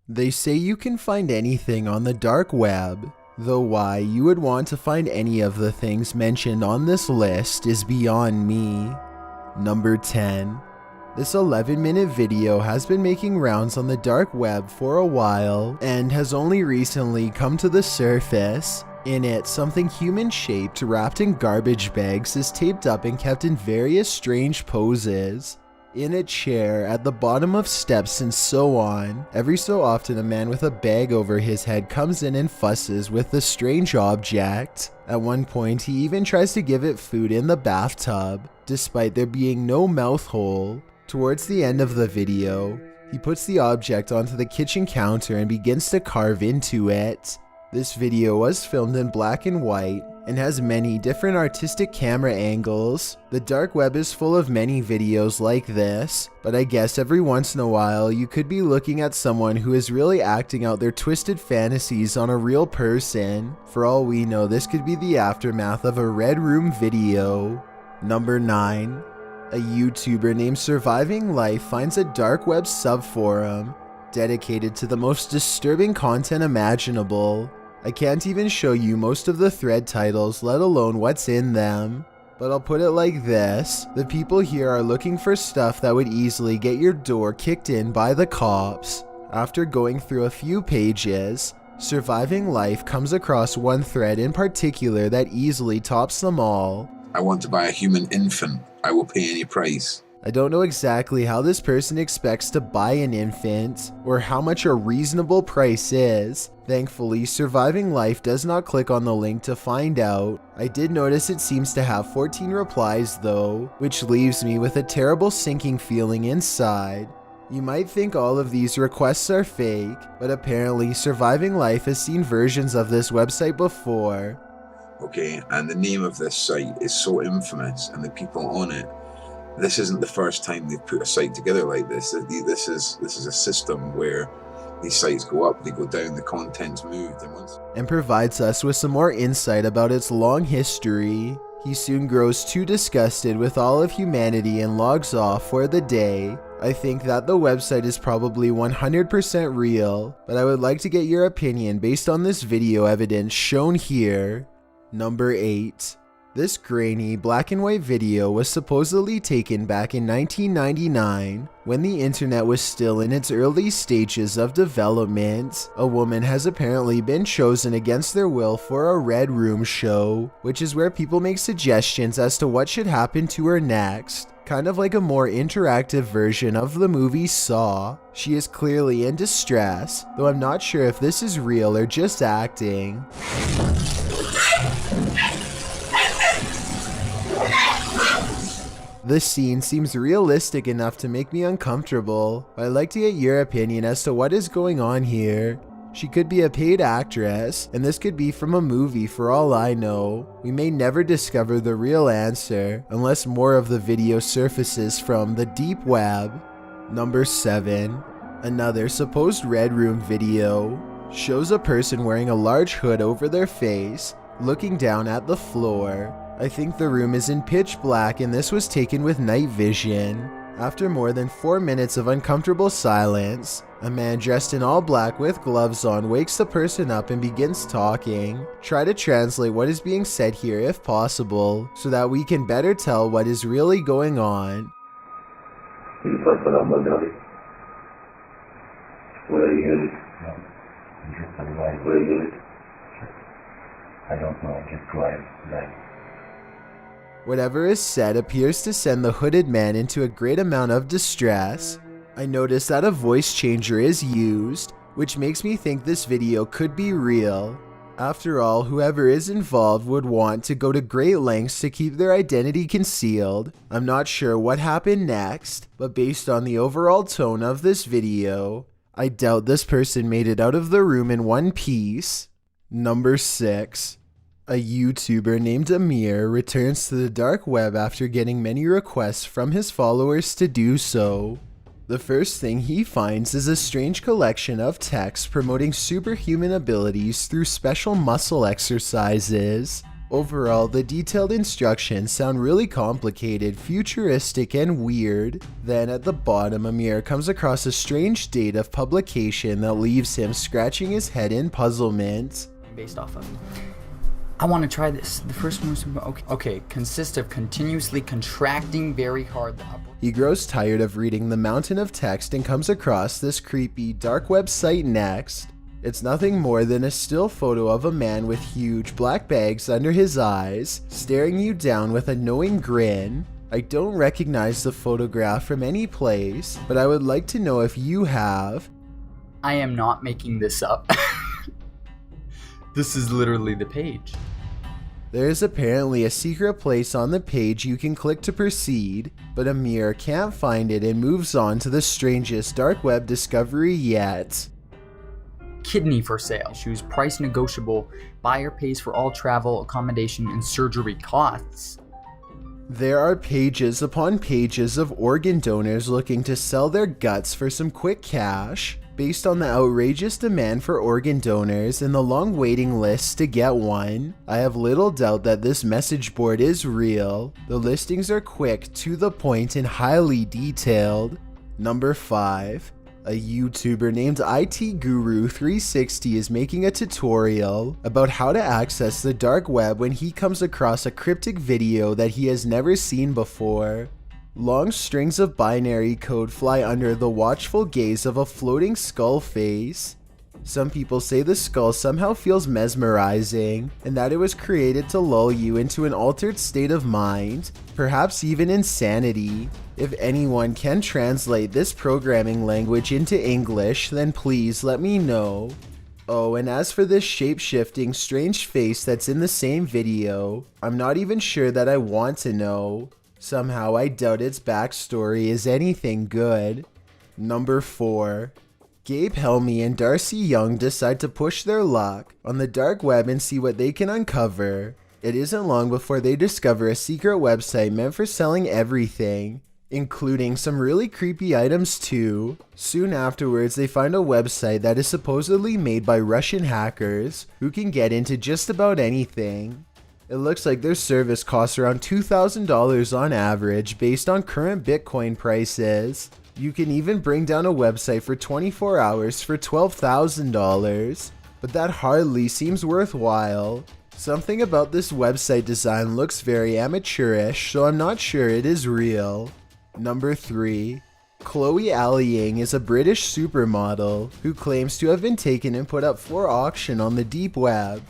They say you can find anything on the dark web, though why you would want to find any of the things mentioned on this list is beyond me. Number 10. This 11-minute video has been making rounds on the dark web for a while and has only recently come to the surface. In it, something human-shaped wrapped in garbage bags is taped up and kept in various strange poses. In a chair, at the bottom of steps, and so on. Every so often a man with a bag over his head comes in and fusses with the strange object. At one point he even tries to give it food in the bathtub, despite there being no mouth hole. Towards the end of the video, he puts the object onto the kitchen counter and begins to carve into it. This video was filmed in black and white and has many different artistic camera angles. The dark web is full of many videos like this, but I guess every once in a while you could be looking at someone who is really acting out their twisted fantasies on a real person. For all we know, this could be the aftermath of a Red Room video. Number 9. A YouTuber named Surviving Life finds a dark web subforum dedicated to the most disturbing content imaginable. I can't even show you most of the thread titles, let alone what's in them. But I'll put it like this, the people here are looking for stuff that would easily get your door kicked in by the cops. After going through a few pages, Surviving Life comes across one thread in particular that easily tops them all. I want to buy a human infant. I will pay any price. I don't know exactly how this person expects to buy an infant, or how much a reasonable price is. Thankfully, Surviving Life does not click on the link to find out. I did notice it seems to have 14 replies though, which leaves me with a terrible sinking feeling inside. You might think all of these requests are fake, but apparently Surviving Life has seen versions of this website before. Okay, and the name of this site is so infamous, and the people on it, this isn't the first time they've put a site together like this. This is a system where these sites go up, they go down, the content's moved, and provides us with some more insight about its long history. He soon grows too disgusted with all of humanity and logs off for the day. I think that the website is probably 100% real, but I would like to get your opinion based on this video evidence shown here. Number 8. This grainy black and white video was supposedly taken back in 1999 when the internet was still in its early stages of development. A woman has apparently been chosen against their will for a Red Room show, which is where people make suggestions as to what should happen to her next. Kind of like a more interactive version of the movie Saw. She is clearly in distress, though I'm not sure if this is real or just acting. This scene seems realistic enough to make me uncomfortable, but I'd like to get your opinion as to what is going on here. She could be a paid actress, and this could be from a movie for all I know. We may never discover the real answer, unless more of the video surfaces from the deep web. Number 7. Another supposed Red Room video shows a person wearing a large hood over their face, looking down at the floor. I think the room is in pitch black and this was taken with night vision. After more than 4 minutes of uncomfortable silence, a man dressed in all black with gloves on wakes the person up and begins talking. Try to translate what is being said here if possible, so that we can better tell what is really going on. Where are you? Where are you? I don't know, just drive. Whatever is said appears to send the hooded man into a great amount of distress. I notice that a voice changer is used, which makes me think this video could be real. After all, whoever is involved would want to go to great lengths to keep their identity concealed. I'm not sure what happened next, but based on the overall tone of this video, I doubt this person made it out of the room in one piece. Number 6. A YouTuber named Amir returns to the dark web after getting many requests from his followers to do so. The first thing he finds is a strange collection of texts promoting superhuman abilities through special muscle exercises. Overall, the detailed instructions sound really complicated, futuristic, and weird. Then at the bottom, Amir comes across a strange date of publication that leaves him scratching his head in puzzlement. Based off of. I want to try this. The first one was okay. Consists of continuously contracting very hard. He grows tired of reading the mountain of text and comes across this creepy dark web site next. It's nothing more than a still photo of a man with huge black bags under his eyes, staring you down with a knowing grin. I don't recognize the photograph from any place, but I would like to know if you have. I am not making this up. This is literally the page. There is apparently a secret place on the page you can click to proceed, but Amir can't find it and moves on to the strangest dark web discovery yet. Kidney for sale. Shoes price negotiable. Buyer pays for all travel, accommodation, and surgery costs. There are pages upon pages of organ donors looking to sell their guts for some quick cash. Based on the outrageous demand for organ donors and the long waiting lists to get one, I have little doubt that this message board is real. The listings are quick, to the point, and highly detailed. Number 5. A YouTuber named IT-Guru360 is making a tutorial about how to access the dark web when he comes across a cryptic video that he has never seen before. Long strings of binary code fly under the watchful gaze of a floating skull face. Some people say the skull somehow feels mesmerizing, and that it was created to lull you into an altered state of mind, perhaps even insanity. If anyone can translate this programming language into English, then please let me know. Oh, and as for this shape-shifting strange face that's in the same video, I'm not even sure that I want to know. Somehow I doubt its backstory is anything good. Number 4. Gabe Helmy and Darcy Young decide to push their luck on the dark web and see what they can uncover. It isn't long before they discover a secret website meant for selling everything, including some really creepy items too. Soon afterwards, they find a website that is supposedly made by Russian hackers who can get into just about anything. It looks like their service costs around $2,000 on average based on current Bitcoin prices. You can even bring down a website for 24 hours for $12,000, but that hardly seems worthwhile. Something about this website design looks very amateurish, so I'm not sure it is real. Number 3. Chloe Alliang is a British supermodel who claims to have been taken and put up for auction on the deep web.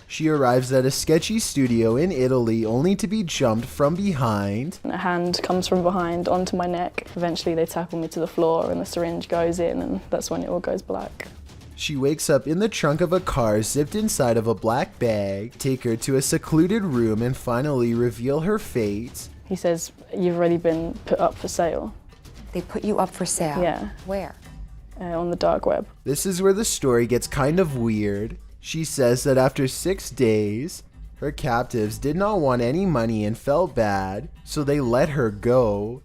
She arrives at a sketchy studio in Italy only to be jumped from behind. A hand comes from behind onto my neck. Eventually they tackle me to the floor and the syringe goes in, and that's when it all goes black. She wakes up in the trunk of a car zipped inside of a black bag, take her to a secluded room, and finally reveal her fate. He says, "You've already been put up for sale." They put you up for sale? Yeah. Where? On the dark web. This is where the story gets kind of weird. She says that after 6 days, her captives did not want any money and felt bad, so they let her go.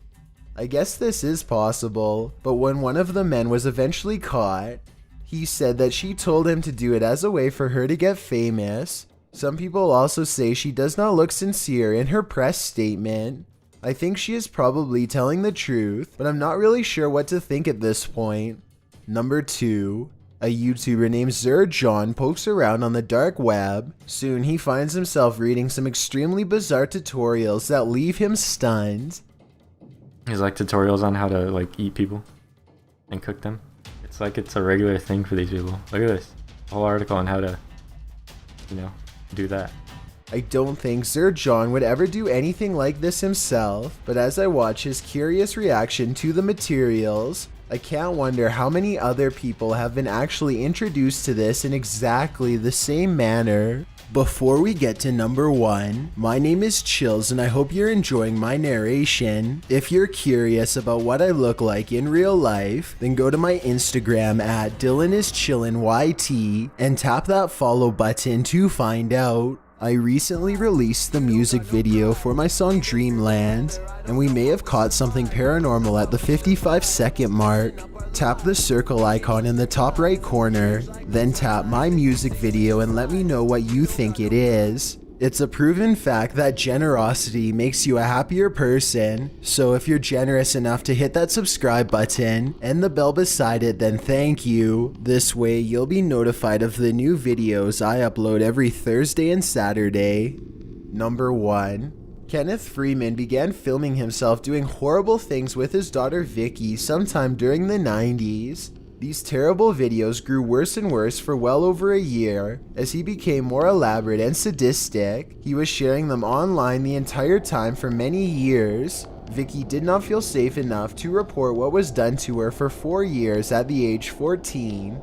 I guess this is possible, but when one of the men was eventually caught, he said that she told him to do it as a way for her to get famous. Some people also say she does not look sincere in her press statement. I think she is probably telling the truth, but I'm not really sure what to think at this point. Number 2. A YouTuber named John pokes around on the dark web. Soon he finds himself reading some extremely bizarre tutorials that leave him stunned. There's like tutorials on how to like eat people and cook them. It's like it's a regular thing for these people. Look at this. A whole article on how to, do that. I don't think John would ever do anything like this himself, but as I watch his curious reaction to the materials, I can't wonder how many other people have been actually introduced to this in exactly the same manner. Before we get to number 1, my name is Chills and I hope you're enjoying my narration. If you're curious about what I look like in real life, then go to my Instagram at DylanIsChillinYT and tap that follow button to find out. I recently released the music video for my song Dreamland, and we may have caught something paranormal at the 55-second mark. Tap the circle icon in the top right corner, then tap my music video and let me know what you think it is. It's a proven fact that generosity makes you a happier person, so if you're generous enough to hit that subscribe button and the bell beside it, then thank you. This way you'll be notified of the new videos I upload every Thursday and Saturday. Number 1. Kenneth Freeman began filming himself doing horrible things with his daughter Vicky sometime during the 90s. These terrible videos grew worse and worse for well over a year. As he became more elaborate and sadistic, he was sharing them online the entire time for many years. Vicky did not feel safe enough to report what was done to her for 4 years at the age 14.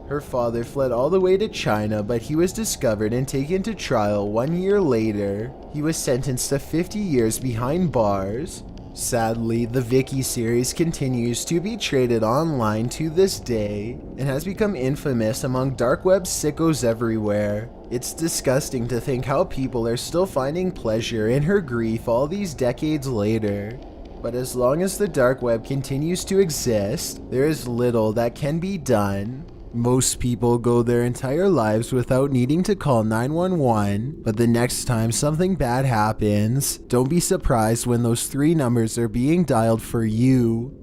Her father fled all the way to China, but he was discovered and taken to trial 1 year later. He was sentenced to 50 years behind bars. Sadly, the Vicky series continues to be traded online to this day and has become infamous among dark web sickos everywhere. It's disgusting to think how people are still finding pleasure in her grief all these decades later. But as long as the dark web continues to exist, there is little that can be done. Most people go their entire lives without needing to call 911, but the next time something bad happens, don't be surprised when those 3 numbers are being dialed for you.